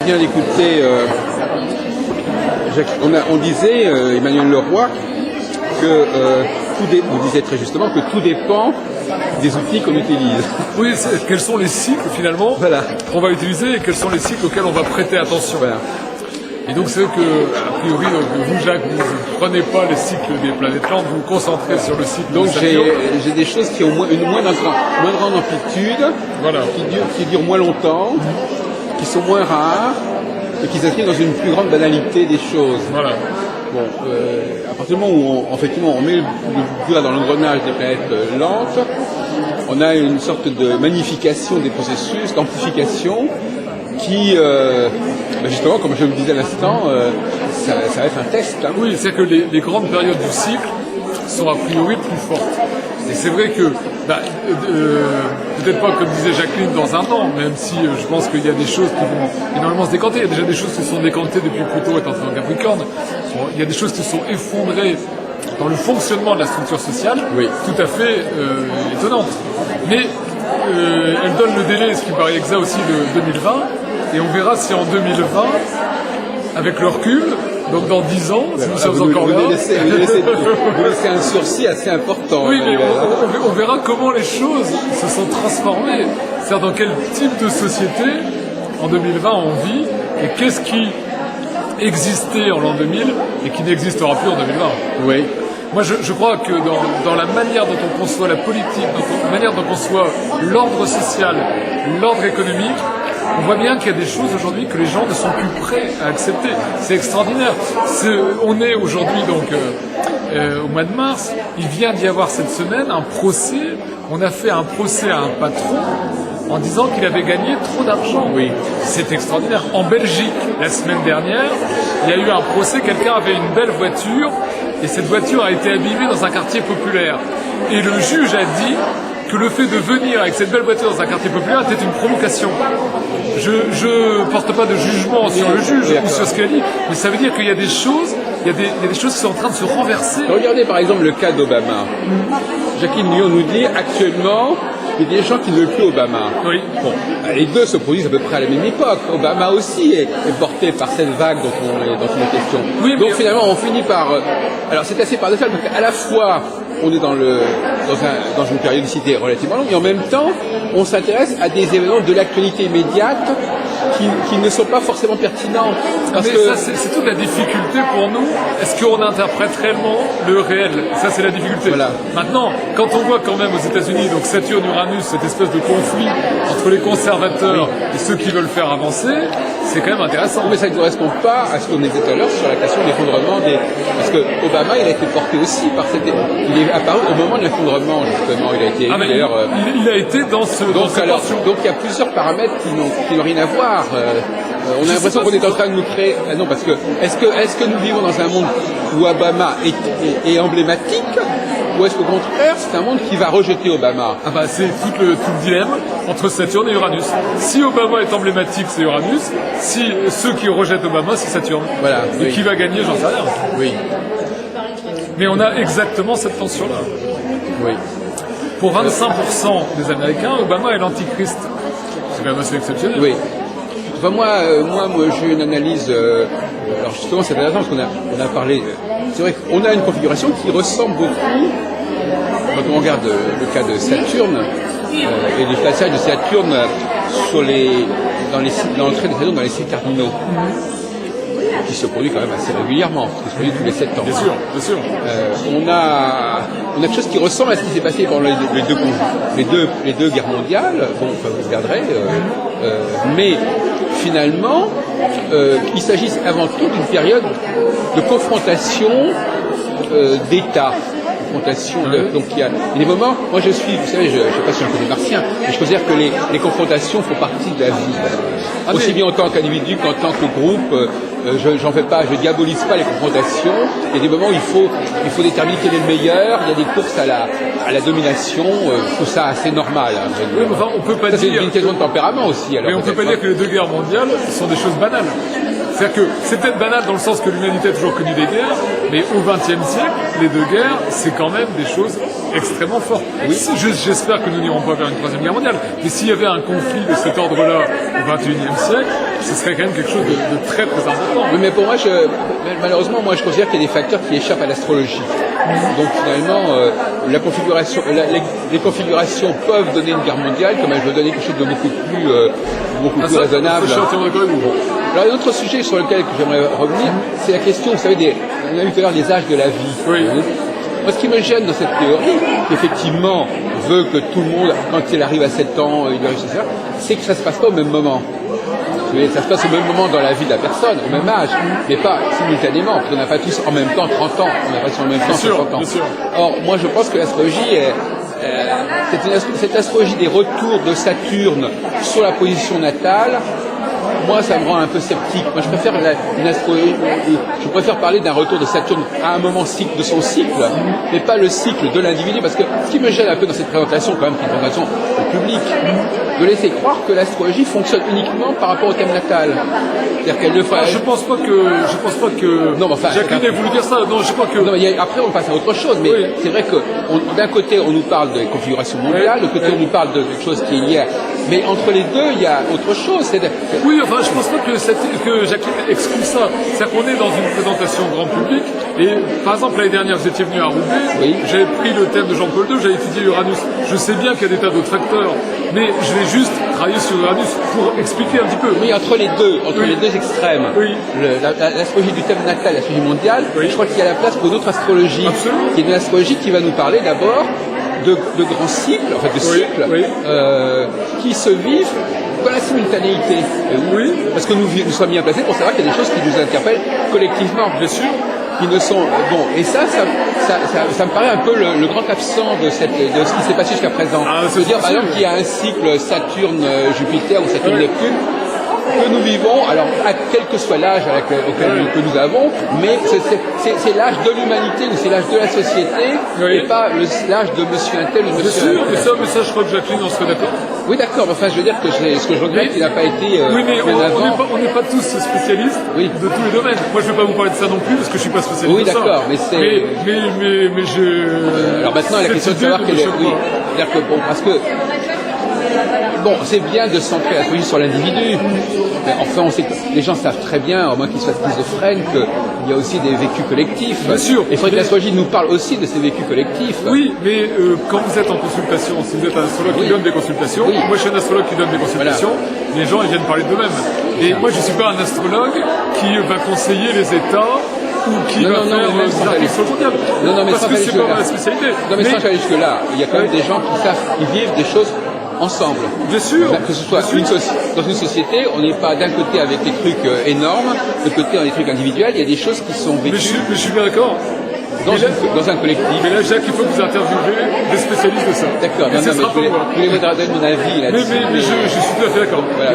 vient d'écouter, on disait, Emmanuel Leroy, que vous disiez très justement que tout dépend des outils qu'on utilise. Oui, quels sont les cycles finalement qu'on va utiliser et quels sont les cycles auxquels on va prêter attention. Voilà. Et donc c'est vrai que, a priori, vous Jacques, vous ne prenez pas les cycles des planètes lentes, vous vous concentrez sur le cycle donc de Saturne. J'ai des choses qui ont une moins grande amplitude, voilà. qui durent moins longtemps, qui sont moins rares et qui s'inscrivent dans une plus grande banalité des choses. Voilà. Bon, à partir du moment où on met le doigt dans l'engrenage des planètes lentes, on a une sorte de magnification des processus, d'amplification, qui, justement, comme je le disais à l'instant, ça va être un test. Hein. Oui, c'est que les grandes périodes du cycle sont a priori plus fortes. Et c'est vrai que, peut-être pas comme disait Jacqueline dans un an, même si je pense qu'il y a des choses qui vont énormément se décanter. Il y a déjà des choses qui se sont décantées depuis Pluton étant en Capricorne. Bon, il y a des choses qui se sont effondrées dans le fonctionnement de la structure sociale, oui. Tout à fait étonnantes. Mais elle donne le délai, ce qui me paraît exact aussi, de 2020. Et on verra si en 2020, avec le recul, donc dans 10 ans, si nous sommes encore là... Vous laissez un sursis assez important. Oui, mais on verra comment les choses se sont transformées. C'est-à-dire dans quel type de société, en 2020, on vit, et qu'est-ce qui existait en l'an 2000 et qui n'existera plus en 2020. Oui. Moi, je crois que dans la manière dont on conçoit la politique, dans la manière dont on conçoit l'ordre social, l'ordre économique, on voit bien qu'il y a des choses aujourd'hui que les gens ne sont plus prêts à accepter. C'est extraordinaire. On est aujourd'hui donc au mois de mars. Il vient d'y avoir cette semaine un procès. On a fait un procès à un patron en disant qu'il avait gagné trop d'argent. Oui. C'est extraordinaire. En Belgique, la semaine dernière, il y a eu un procès. Quelqu'un avait une belle voiture et cette voiture a été abîmée dans un quartier populaire. Et le juge a dit que le fait de venir avec cette belle voiture dans un quartier populaire était une provocation. Je porte pas de jugement sur le juge ou sur ce qu'il a dit, mais ça veut dire qu'il y a des choses, il y a des choses qui sont en train de se renverser. Regardez par exemple le cas d'Obama. Jacqueline Lyon nous dit actuellement, il y a des gens qui ne veulent plus Obama. Oui. Bon, les deux se produisent à peu près à la même époque. Obama aussi est porté par cette vague dont on est question. Oui, donc finalement, on finit par... alors c'est assez paradoxal parce qu'à la fois, on est dans une périodicité relativement longue et en même temps, on s'intéresse à des événements de l'actualité immédiate qui ne sont pas forcément pertinents. Parce que ça, c'est toute la difficulté pour nous. Est-ce qu'on interprète réellement le réel? Ça, c'est la difficulté. Voilà. Maintenant, quand on voit quand même aux États-Unis, donc Saturne-Uranus, cette espèce de conflit entre les conservateurs et ceux qui veulent faire avancer, c'est quand même intéressant. Mais ça ne correspond pas à ce qu'on disait tout à l'heure sur la question de l'effondrement des... Parce que Obama, il a été porté aussi par cette... Il est apparu au moment de l'effondrement, justement. Il a été élu, d'ailleurs... Il a été dans ce... Donc il y a plusieurs paramètres qui n'ont rien à voir. On a l'impression qu'on est en train de nous créer... non, parce que est-ce que nous vivons dans un monde où Obama est emblématique, ou est-ce qu'au contraire, c'est un monde qui va rejeter Obama? C'est tout le dilemme entre Saturne et Uranus. Si Obama est emblématique, c'est Uranus. Si ceux qui rejettent Obama, c'est Saturne. Voilà. Et qui va gagner, j'en sais rien. Oui. Mais on a exactement cette tension-là. Oui. Pour 25% des Américains, Obama est l'antichrist. C'est quand même assez exceptionnel. Oui. Enfin, moi, j'ai une analyse. Alors justement, c'est intéressant parce qu'on a parlé. C'est vrai qu'on a une configuration qui ressemble beaucoup. Quand on regarde le cas de Saturne et les passages de Saturne dans l'entrée de Saturne dans les cycles cardinaux, qui se produit quand même assez régulièrement, qui se produit tous les 7 ans. Bien sûr, bien sûr. On a quelque chose qui ressemble à ce qui s'est passé pendant les deux guerres mondiales. Bon, enfin, vous regarderez. Mais finalement, il s'agit avant tout d'une période de confrontation d'États. Donc il y a des moments, moi je suis, vous savez, je ne sais pas si je connais martien, mais je considère que les confrontations font partie de la vie. Aussi bien en tant qu'individu qu'en tant que groupe, je diabolise pas les confrontations. Il y a des moments où il faut déterminer quel est le meilleur, il y a des courses à la domination, tout ça assez normal. Hein, oui, enfin, on peut pas ça, dire... c'est une question de tempérament aussi. Alors, mais on peut pas dire que les deux guerres mondiales sont des choses banales. C'est-à-dire que c'est peut-être banal dans le sens que l'humanité a toujours connu des guerres, mais au XXe siècle, les deux guerres, c'est quand même des choses extrêmement fortes. Oui. J'espère que nous n'irons pas vers une troisième guerre mondiale, mais s'il y avait un conflit de cet ordre-là au XXIe siècle, ce serait quand même quelque chose de très très important. Oui, mais pour moi, malheureusement, je considère qu'il y a des facteurs qui échappent à l'astrologie. Donc finalement, les configurations peuvent donner une guerre mondiale, comme elles peuvent donner quelque chose de beaucoup plus raisonnable. Je suis entièrement d'accord avec vous. Alors, un autre sujet sur lequel j'aimerais revenir, c'est la question, vous savez, on a vu tout à l'heure des âges de la vie. Oui. Moi, ce qui me gêne dans cette théorie, qui effectivement veut que tout le monde, quand il arrive à 7 ans, il réussit ça, c'est que ça se passe pas au même moment. Ça se passe au même moment dans la vie de la personne, au même âge, mais pas simultanément, parce qu'on n'a pas tous en même temps 30 ans, on n'a pas tous en même temps 50 ans. Bien sûr. Or, moi je pense que l'astrologie cette astrologie des retours de Saturne sur la position natale, moi ça me rend un peu sceptique. Moi je préfère une astrologie, je préfère parler d'un retour de Saturne à un moment de son cycle, mais pas le cycle de l'individu, parce que ce qui me gêne un peu dans cette présentation, quand même, qui est une présentation au public, de laisser croire que l'astrologie fonctionne uniquement par rapport au thème natal. C'est-à-dire qu'elle le fait. Je pense pas que. Non, mais enfin, Jacqueline ait voulu dire ça. Non, je crois que. Non, mais après on passe à autre chose. Mais oui. C'est vrai que d'un côté on nous parle de configuration mondiale, de l'autre côté on nous parle de quelque chose qui est lié. Mais entre les deux, il y a autre chose. Oui, enfin, je pense pas que Jacqueline exclut ça. C'est-à-dire qu'on est dans une présentation grand public. Et par exemple, l'année dernière, vous étiez venu à Roubaix. Oui. J'avais pris le thème de Jean-Paul II, j'avais étudié Uranus. Je sais bien qu'il y a des tas d'autres facteurs, mais je vais juste travailler sur Uranus pour expliquer un petit peu. Oui, entre les deux extrêmes. Oui. L'astrologie du thème natal, l'astrologie mondiale, oui. Je crois qu'il y a la place pour une autre astrologie. Absolument. Qui est une astrologie qui va nous parler d'abord de grands cycles, en fait de cycles, qui se vivent dans la simultanéité. Oui. Parce que nous sommes bien placés pour savoir qu'il y a des choses qui nous interpellent collectivement. Bien sûr. Qui ne sont et ça me paraît un peu le grand absent de ce qui s'est passé jusqu'à présent. Je veux dire par exemple qu'il y a un cycle Saturne-Jupiter ou Saturne-Neptune que nous vivons, alors à quel que soit l'âge que nous avons, mais c'est l'âge de l'humanité ou c'est l'âge de la société et pas l'âge de monsieur un tel ou monsieur un tel. Bien sûr, mais ça je crois que Jacqueline en serait d'accord. Oui, d'accord, mais enfin je veux dire que ce que je regrette, il n'a pas été oui, mais on n'est pas tous spécialistes de tous les domaines. Moi je ne vais pas vous parler de ça non plus parce que je ne suis pas spécialiste de ça. Oui, d'accord, mais c'est... Mais je... alors maintenant, la question de savoir quelle est... Oui, c'est-à-dire que, bon, parce que... Bon, c'est bien de centrer l'astrologie sur l'individu, mais enfin, on sait que les gens savent très bien, au moins qu'ils soient schizophrènes, qu'il y a aussi des vécus collectifs. Bien sûr. Et il faudrait que l'astrologie nous parle aussi de ces vécus collectifs. Oui, mais quand vous êtes en consultation, si vous êtes un astrologue qui donne des consultations, moi je suis un astrologue qui donne des consultations, les gens ils viennent parler d'eux-mêmes. Et moi je ne suis pas un astrologue qui va conseiller les États ou qui va faire des articles sur le mondial. Non, mais parce que c'est pas ma spécialité. Non, mais sans aller jusque-là, il y a quand même des gens qui vivent des choses ensemble. Bien sûr. Que ce soit dans une société, on n'est pas d'un côté avec des trucs énormes, de l'autre côté dans des trucs individuels, il y a des choses qui sont vécues. Mais je suis bien d'accord. Dans un collectif. Mais là, Jacques, il faut que vous interviewez des spécialistes de ça. D'accord, je voulais vous donner mon avis là-dessus. Mais je suis tout à fait d'accord. Voilà.